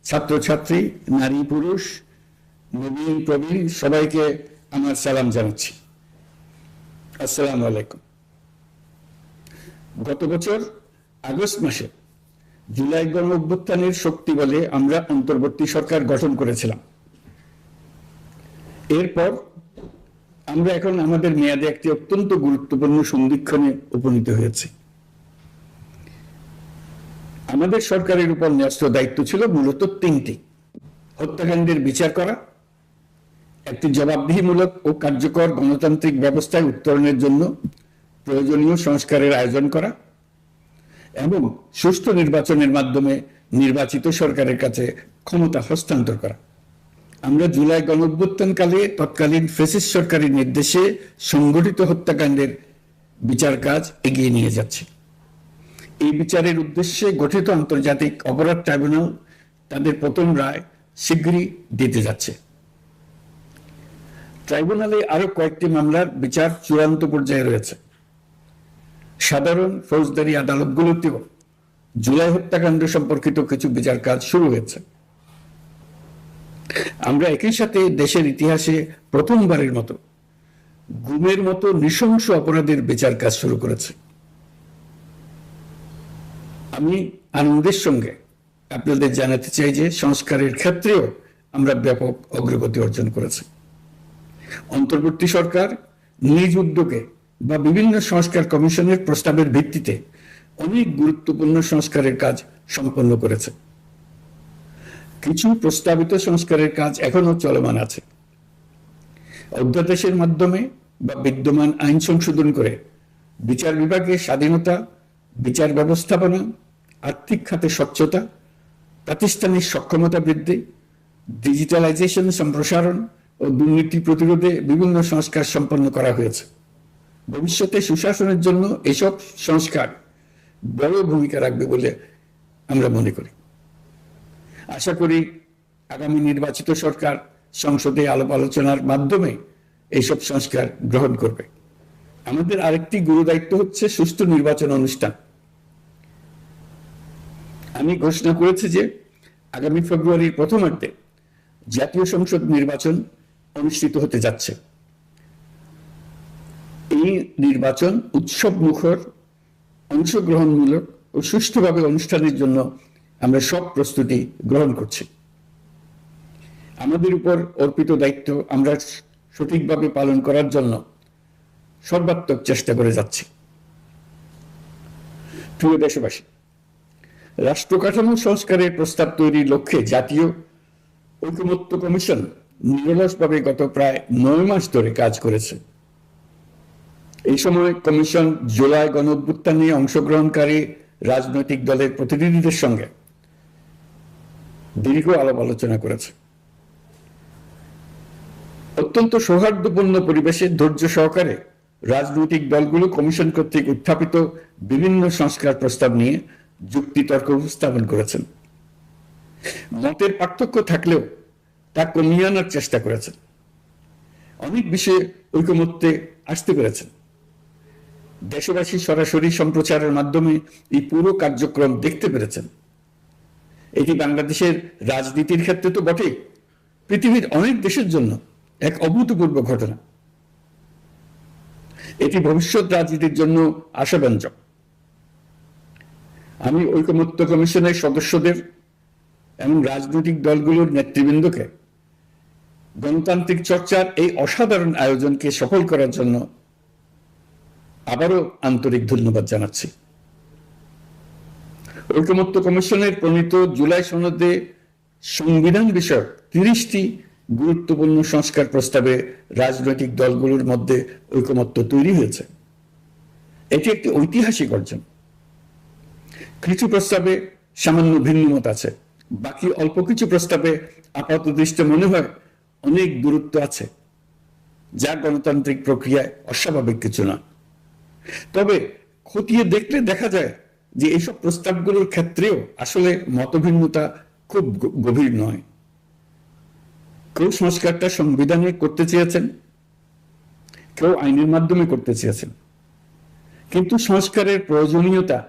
ছাত্রছাত্রী, নারী পুরুষ, নবীন প্রবীণ সবাইকে আমার সালাম জানাচ্ছি। আসসালামু আলাইকুম। গত বছর আগস্ট মাসে জুলাই গণ অভ্যুত্থানের শক্তি বলে আমরা অন্তর্বর্তী সরকার গঠন করেছিলাম। এরপর আমরা এখন আমাদের মেয়াদে একটি অত্যন্ত গুরুত্বপূর্ণ সন্ধিক্ষণে উপনীত হয়েছি। আমাদের সরকারের উপর ন্যস্ত দায়িত্ব ছিল মূলত তিনটি: হত্যাকাণ্ডের বিচার করা, একটি জবাবদিহিমূলক ও কার্যকর গণতান্ত্রিক ব্যবস্থায় উত্তরণের জন্য প্রয়োজনীয় সংস্কারের আয়োজন করা এবং সুষ্ঠু নির্বাচনের মাধ্যমে নির্বাচিত সরকারের কাছে ক্ষমতা হস্তান্তর করা। আমরা জুলাই গণঅভ্যুত্থানকালে তৎকালীন ফ্যাসিস্ট সরকারের নির্দেশে সংগঠিত হত্যাকাণ্ডের বিচার কাজ এগিয়ে নিয়ে যাচ্ছে। এই বিচারের উদ্দেশ্যে গঠিত আন্তর্জাতিক অপরাধ ট্রাইব্যুনাল তাদের প্রথম রায় শীঘ্রই দিতে যাচ্ছে। ট্রাইব্যুনালে আরো কয়েকটি মামলার বিচার চূড়ান্ত পর্যায়ে রয়েছে। সাধারণ ফৌজদারি আদালতগুলোতেও জুলাই হত্যাকাণ্ড সম্পর্কিত কিছু বিচার কাজ শুরু হয়েছে। আমরা একই সাথে দেশের ইতিহাসে প্রথমবারের মতো গুমের মতো নৃশংস অপরাধের বিচার কাজ শুরু করেছে। আমি আনন্দের সঙ্গে আপনাদের জানাতে চাই যে সংস্কারের ক্ষেত্রেও আমরা ব্যাপক অগ্রগতি অর্জন করেছি। অন্তর্বর্তী সরকার নিজ উদ্যোগে বা বিভিন্ন সংস্কার কমিশনের প্রস্তাবের ভিত্তিতে অনেক গুরুত্বপূর্ণ সংস্কারের কাজ সম্পন্ন করেছে। কিছু প্রস্তাবিত সংস্কারের কাজ এখনো চলমান আছে। অধ্যাদেশের মাধ্যমে বা বিদ্যমান আইন সংশোধন করে বিচার বিভাগের স্বাধীনতা, বিচার ব্যবস্থাপনা, আর্থিক খাতে স্বচ্ছতা, প্রাতিষ্ঠানিক সক্ষমতা বৃদ্ধি, ডিজিটালাইজেশন সম্প্রসারণ ও দুর্নীতি প্রতিরোধে বিভিন্ন সংস্কার সম্পন্ন করা হয়েছে। ভবিষ্যতে সুশাসনের জন্য এসব সংস্কার বড় ভূমিকা রাখবে বলে আমরা মনে করি। আশা করি আগামী নির্বাচিত সরকার সংসদে আলাপ আলোচনার মাধ্যমে এইসব সংস্কার গ্রহণ করবে। আমাদের আরেকটি গুরু দায়িত্ব হচ্ছে সুষ্ঠু নির্বাচন অনুষ্ঠান। আমি ঘোষণা করেছি যে আগামী ফেব্রুয়ারির প্রথমার্ধে জাতীয় সংসদ নির্বাচন অনুষ্ঠিত হতে যাচ্ছে। এই নির্বাচন উৎসব মুখর, অংশগ্রহণমূলক ও সুষ্ঠুভাবে অনুষ্ঠানের জন্য আমরা সব প্রস্তুতি গ্রহণ করছি। আমাদের উপর অর্পিত দায়িত্ব আমরা সঠিকভাবে পালন করার জন্য সর্বাত্মক চেষ্টা করে যাচ্ছি। প্রিয় দেশবাসী, রাষ্ট্র কাঠামো সংস্কারের প্রস্তাব তৈরির লক্ষ্যে জাতীয় ঐকমত্য কমিশন নিরলসভাবে গত প্রায় 9 মাস ধরে কাজ করেছে। এই সময় কমিশন জুলাই গণঅভ্যুত্থানে অংশগ্রহণকারী রাজনৈতিক দলের প্রতিনিধিদের সঙ্গে দীর্ঘ আলাপ আলোচনা করেছে। অত্যন্ত সৌহার্দ্যপূর্ণ পরিবেশে ধৈর্য সহকারে রাজনৈতিক দলগুলো কমিশন কর্তৃক উত্থাপিত বিভিন্ন সংস্কার প্রস্তাব নিয়ে যুক্তিতর্ক উপস্থাপন করেছেন। মতের পার্থক্য থাকলেও তা কমিয়ে আনার চেষ্টা করেছেন। অনেক বিষয়ে ঐকমত্যে আসতে পেরেছেন। দেশবাসী সরাসরি সম্প্রচারের মাধ্যমে এই পুরো কার্যক্রম দেখতে পেরেছেন। এটি বাংলাদেশের রাজনীতির ক্ষেত্রে তো বটেই, পৃথিবীর অনেক দেশের জন্য এক অভূতপূর্ব ঘটনা। এটি ভবিষ্যৎ রাজনীতির জন্য আশাব্যঞ্জক। আমি ঐকমত্য কমিশনের সদস্যদের এবং রাজনৈতিক দলগুলোর নেতৃবৃন্দকে গণতান্ত্রিক চর্চার এই অসাধারণ আয়োজনকে সফল করার জন্য আবারও আন্তরিক ধন্যবাদ জানাচ্ছি। ঐকমত্য কমিশনের প্রণীত জুলাই সনদে সংবিধান বিষয়ক 30টি গুরুত্বপূর্ণ সংস্কার প্রস্তাবে রাজনৈতিক দলগুলোর মধ্যে ঐকমত্য তৈরি হয়েছে। এটি একটি ঐতিহাসিক অর্জন। কিছু প্রস্তাবে সামান্য ভিন্নমত আছে, বাকি অল্প কিছু প্রস্তাবে আপাত দৃষ্টে মনে হয় অনেক দূরত্ব আছে, যা গণতান্ত্রিক প্রক্রিয়ায় অস্বাভাবিক কিছু না। তবে খতিয়ে দেখলে দেখা যায় যে এইসব প্রস্তাবগুলোর ক্ষেত্রেও আসলে মতভিন্নতা খুব গভীর নয়। কেউ সংস্কারটা সংবিধানে করতে চেয়েছেন, কেউ আইনের মাধ্যমে করতে চেয়েছেন, কিন্তু সংস্কারের প্রয়োজনীয়তা,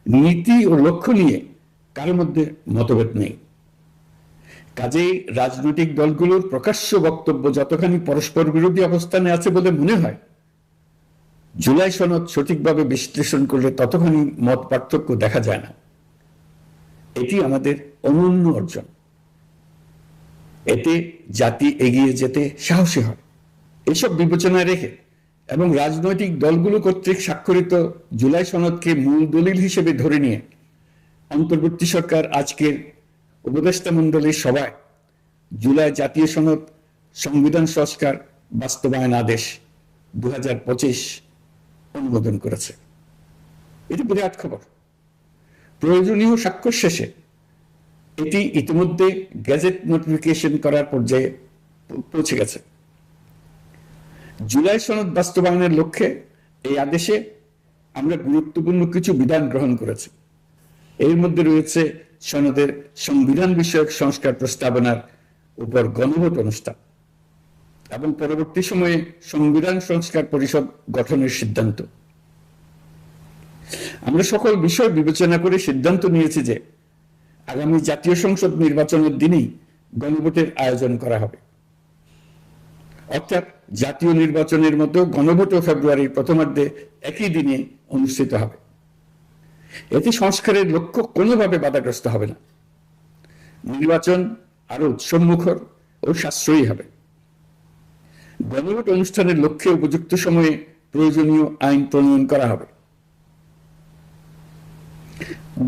নীতি ও লক্ষ্য নিয়ে কারোর মধ্যে মতভেদ নেই। কাজেই রাজনৈতিক দলগুলোর প্রকাশ্য বক্তব্য যতখানি পরস্পর বিরোধী অবস্থানে আছে বলে মনে হয়, জুলাই সনদ সঠিকভাবে বিশ্লেষণ করলে ততখানি মত পার্থক্য দেখা যায় না। এটি আমাদের অনন্য অর্জন। এতে জাতি এগিয়ে যেতে সাহসী হয়। এসব বিবেচনায় রেখে এবং রাজনৈতিক দলগুলো কর্তৃক স্বাক্ষরিত জুলাই সনদকে মূল দলিল হিসেবে ধরে নিয়ে অন্তর্বর্তী সরকার আজকের উপদেষ্টা মণ্ডলীর সভায় জুলাই জাতীয় সনদ সংবিধান সংস্কার বাস্তবায়ন আদেশ 2025 অনুমোদন করেছে। এটি বিরাট খবর। প্রয়োজনীয় স্বাক্ষর শেষে এটি ইতিমধ্যে গেজেট নোটিফিকেশন করার পর্যায়ে পৌঁছে গেছে। জুলাই সনদ বাস্তবায়নের লক্ষ্যে এই আদেশে আমরা গুরুত্বপূর্ণ কিছু বিধান গ্রহণ করেছি। এর মধ্যে রয়েছে সনদের সংবিধান বিষয়ক সংস্কার প্রস্তাবনার উপর গণভোট অনুষ্ঠান এবং পরবর্তী সময়ে সংবিধান সংস্কার পরিষদ গঠনের সিদ্ধান্ত। আমরা সকল বিষয় বিবেচনা করে সিদ্ধান্ত নিয়েছি যে আগামী জাতীয় সংসদ নির্বাচনের দিনেই গণভোটের আয়োজন করা হবে। অর্থাৎ জাতীয় নির্বাচনের মতো গণভোটও ফেব্রুয়ারির প্রথমার্ধে একই দিনে অনুষ্ঠিত হবে। এতে সংস্কারের লক্ষ্য কোনোভাবে বাধাগ্রস্ত হবে না। নির্বাচন আরো উৎসবমুখর ও সাশ্রয়ী হবে। গণভোট অনুষ্ঠানের লক্ষ্যে উপযুক্ত সময়ে প্রয়োজনীয় আইন প্রণয়ন করা হবে।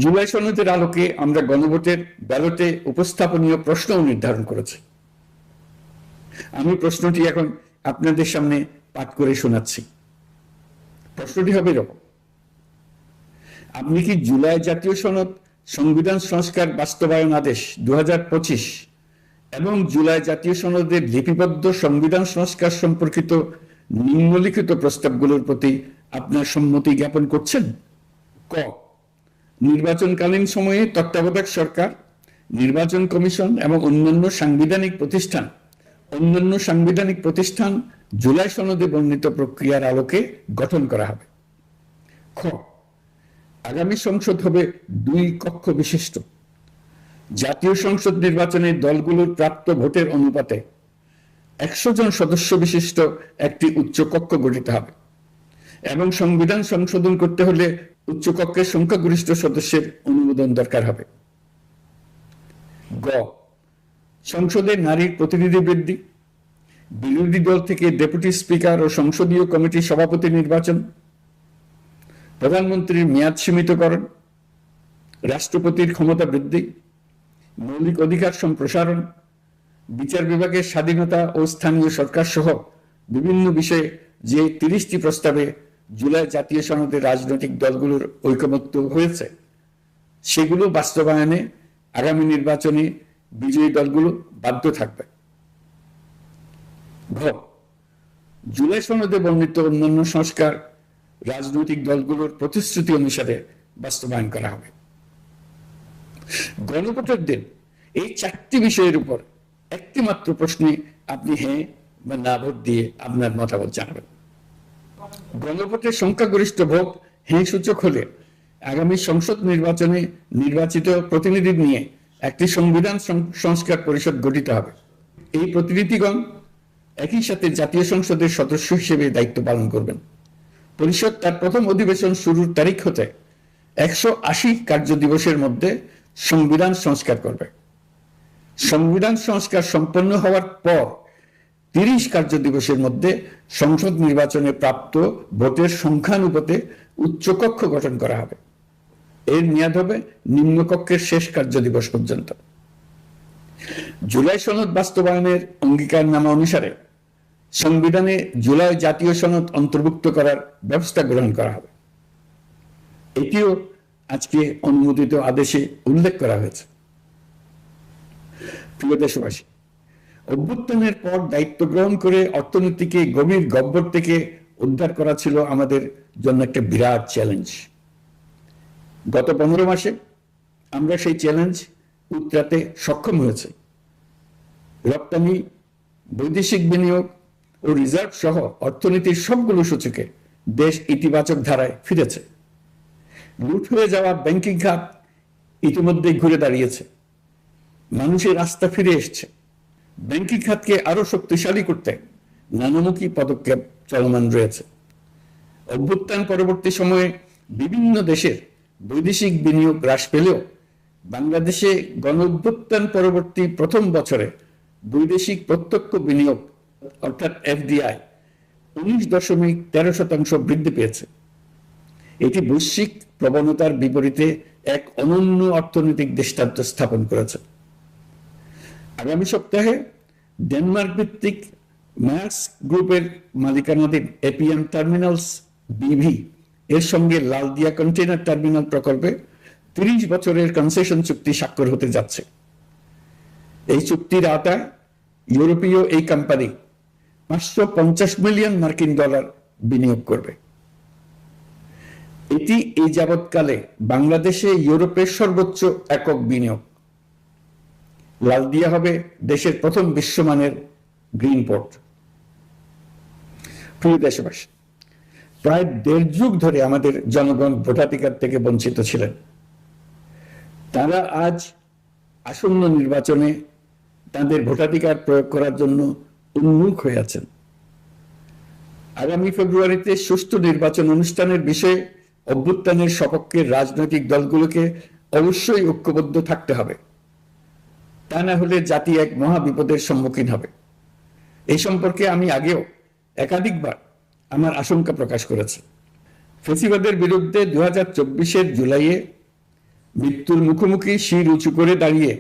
জুলাই সনদের আলোকে আমরা গণভোটের ব্যালটে উপস্থাপনীয় প্রশ্নও নির্ধারণ করেছি। আমি প্রশ্নটি এখন আপনাদের সামনে পাঠ করে শোনাচ্ছি। প্রশ্নটি হবে এরকম: আপনি কি জুলাই জাতীয় সনদ সংবিধান সংস্কার বাস্তবায়ন আদেশ 2025 এবং জুলাই জাতীয় সনদের লিপিবদ্ধ সংবিধান সংস্কার সম্পর্কিত নিম্নলিখিত প্রস্তাবগুলোর প্রতি আপনার সম্মতি জ্ঞাপন করছেন? ক, নির্বাচনকালীন সময়ে তত্ত্বাবধায়ক সরকার, নির্বাচন কমিশন এবং অন্যান্য সাংবিধানিক প্রতিষ্ঠান জুলাই সনদে বর্ণিত প্রক্রিয়ার আলোকে গঠন করা হবে। খ, আগামী সংসদ হবে 2 কক্ষ বিশিষ্ট। জাতীয় সংসদ নির্বাচনে দলগুলোর প্রাপ্ত ভোটের অনুপাতে 100 জন সদস্য বিশিষ্ট একটি উচ্চকক্ষ গঠিত হবে এবং সংবিধান সংশোধন করতে হলে উচ্চকক্ষের সংখ্যাগরিষ্ঠ সদস্যের অনুমোদন দরকার হবে। গ, সংসদে নারীর প্রতিনিধি বৃদ্ধি, বিরোধী দল থেকে ডেপুটি স্পিকার ও সংসদীয় কমিটির সভাপতি নির্বাচন, প্রধানমন্ত্রীর মেয়াদ সীমিতকরণ, রাষ্ট্রপতির ক্ষমতা বৃদ্ধি, মৌলিক অধিকার সম্প্রসারণ, বিচার বিভাগের স্বাধীনতা ও স্থানীয় সরকার সহ বিভিন্ন বিষয়ে যে 30টি প্রস্তাবে জুলাই জাতীয় সনদে রাজনৈতিক দলগুলোর ঐকমত্য হয়েছে, সেগুলো বাস্তবায়নে আগামী নির্বাচনে বিজয়ী দলগুলো বাধ্য থাকবে। ঘ, জুলাই সনদে বর্ণিত অন্যান্য সংস্কার রাজনৈতিক দলগুলোর প্রতিশ্রুতি অনুসারে বাস্তবায়ন করা হবে। গণভোটের দিন এই 4টি বিষয়ের উপর একটি মাত্র প্রশ্নে আপনি হ্যাঁ বা না ভোট দিয়ে আপনার মতামত জানাবেন। গণভোটের সংখ্যাগরিষ্ঠ ভোট হ্যাঁ সূচক হলে আগামী সংসদ নির্বাচনে নির্বাচিত প্রতিনিধি নিয়ে একটি সংবিধান সংস্কার পরিষদ গঠিত হবে। এই প্রতিনিধিগণ একই সাথে জাতীয় সংসদের সদস্য হিসেবে দায়িত্ব পালন করবেন। পরিষদ তার প্রথম অধিবেশন শুরুর তারিখ হতে 180 কার্য দিবসের মধ্যে সংবিধান সংস্কার করবে। সংবিধান সংস্কার সম্পন্ন হওয়ার পর 30 কার্য দিবসের মধ্যে সংসদ নির্বাচনে প্রাপ্ত ভোটের সংখ্যানুপাতে উচ্চকক্ষ গঠন করা হবে। এর মেয়াদ হবে নিম্নকক্ষের শেষ কার্য দিবস পর্যন্ত। জুলাই সনদ বাস্তবায়নের অঙ্গীকারনামা অনুসারে সংবিধানে জুলাই জাতীয় সনদ অন্তর্ভুক্ত করার ব্যবস্থা গ্রহণ করা হবে। এটিও আজকে অনুমোদিত আদেশে উল্লেখ করা হয়েছে। প্রিয় দেশবাসী, অভ্যুত্থানের পর দায়িত্ব গ্রহণ করে অর্থনীতিকে গভীর গহ্বর থেকে উদ্ধার করা ছিল আমাদের জন্য একটা বিরাট চ্যালেঞ্জ। গত 15 মাসে আমরা সেই চ্যালেঞ্জ উতরাতে সক্ষম হয়েছে। রপ্তানি, বৈদেশিক বিনিয়োগ ও রিজার্ভ সহ অর্থনীতির সবগুলো সূচকে দেশ ইতিবাচক ধারায় ফিরেছে। লুট হয়ে যাওয়া ব্যাংকিং খাত ইতিমধ্যেই ঘুরে দাঁড়িয়েছে, মানুষের আস্থা ফিরে এসছে। ব্যাংকিং খাতকে আরো শক্তিশালী করতে নানামুখী পদক্ষেপ চলমান রয়েছে। অভ্যুত্থান পরবর্তী সময়ে বিভিন্ন দেশের বৈদেশিক বিনিয়োগ হ্রাস পেলেও বাংলাদেশে গণ অভ্যুত্থান পরবর্তী প্রথম বছরে বৈদেশিক প্রত্যক্ষ বিনিয়োগ অর্থাৎ এফডিআই 19.13% বৃদ্ধি পেয়েছে। এটি বৈশ্বিক প্রবণতার বিপরীতে এক অনন্য অর্থনৈতিক দৃষ্টান্ত স্থাপন করেছে। আগামী সপ্তাহে ডেনমার্ক ভিত্তিক মায়ার্স গ্রুপের মালিকানাধীন এপিএম টার্মিনালস বিভি এর সঙ্গে লালদিয়া কন্টেইনার টার্মিনাল প্রকল্পে 30 বছরের কনসেশন চুক্তি স্বাক্ষর হতে যাচ্ছে। এই চুক্তির আওতায় ইউরোপীয় এই কোম্পানি $550 মিলিয়ন বিনিয়োগ করবে। এটি এই যাবৎকালে বাংলাদেশে ইউরোপের সর্বোচ্চ একক বিনিয়োগ। লালদিয়া হবে দেশের প্রথম বিশ্বমানের গ্রিন পোর্ট। প্রিয় দেশবাসী, প্রায় 1.5 যুগ ধরে আমাদের জনগণ ভোটাধিকার থেকে বঞ্চিত ছিলেন। তারা আজ আসন্ন নির্বাচনে তাদের ভোটাধিকার প্রয়োগ করার জন্য উন্মুখ হয়ে আছেন। আগামী ফেব্রুয়ারিতে সুষ্ঠু নির্বাচন অনুষ্ঠানের বিষয়ে অভ্যুত্থানের সপক্ষের রাজনৈতিক দলগুলোকে অবশ্যই ঐক্যবদ্ধ থাকতে হবে। তা না হলে জাতি এক মহা বিপদের সম্মুখীন হবে। এই সম্পর্কে আমি আগেও একাধিকবার আমার আশঙ্কা প্রকাশ করেছি। ফ্যাসিবাদের বিরুদ্ধে 2024 জুলাইয়ে মৃত্যুর মুখোমুখি শির উঁচু করে দাঁড়িয়ে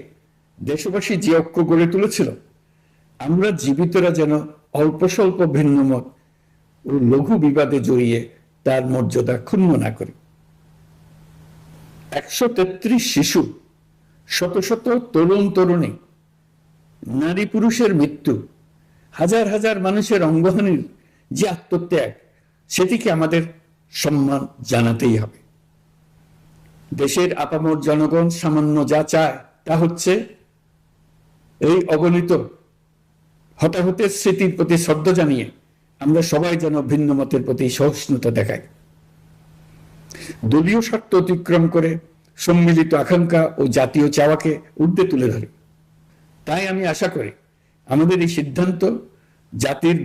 দেশবাসী যে ঐক্য গড়ে তুলেছিল, আমরা জীবিতরা যেন অল্প স্বল্প ভিন্নমত ও লঘু বিবাদে জড়িয়ে তার মর্যাদা ক্ষুণ্ণ না করি। 133 শিশু, শত শত তরুণ তরুণী, নারী পুরুষের মৃত্যু, হাজার হাজার মানুষের অঙ্গহানির যে আত্মত্যাগ, সেটিকে আমাদের সম্মান জানাতেই হবে। দেশের আপামর জনগণ সামান্য যা চায় তা হচ্ছে এই অগণিত হতাহতের স্মৃতির প্রতি শ্রদ্ধা জানিয়ে আমরা সবাই যেন ভিন্ন মতের প্রতি সহিষ্ণুতা দেখাই। দলীয় স্বার্থ অতিক্রম করে সম্মিলিত আকাঙ্ক্ষা ও জাতীয় চাওয়াকে ঊর্ধ্বে তুলে ধরি। তাই আমি আশা করি আমাদের এই সিদ্ধান্ত জাতির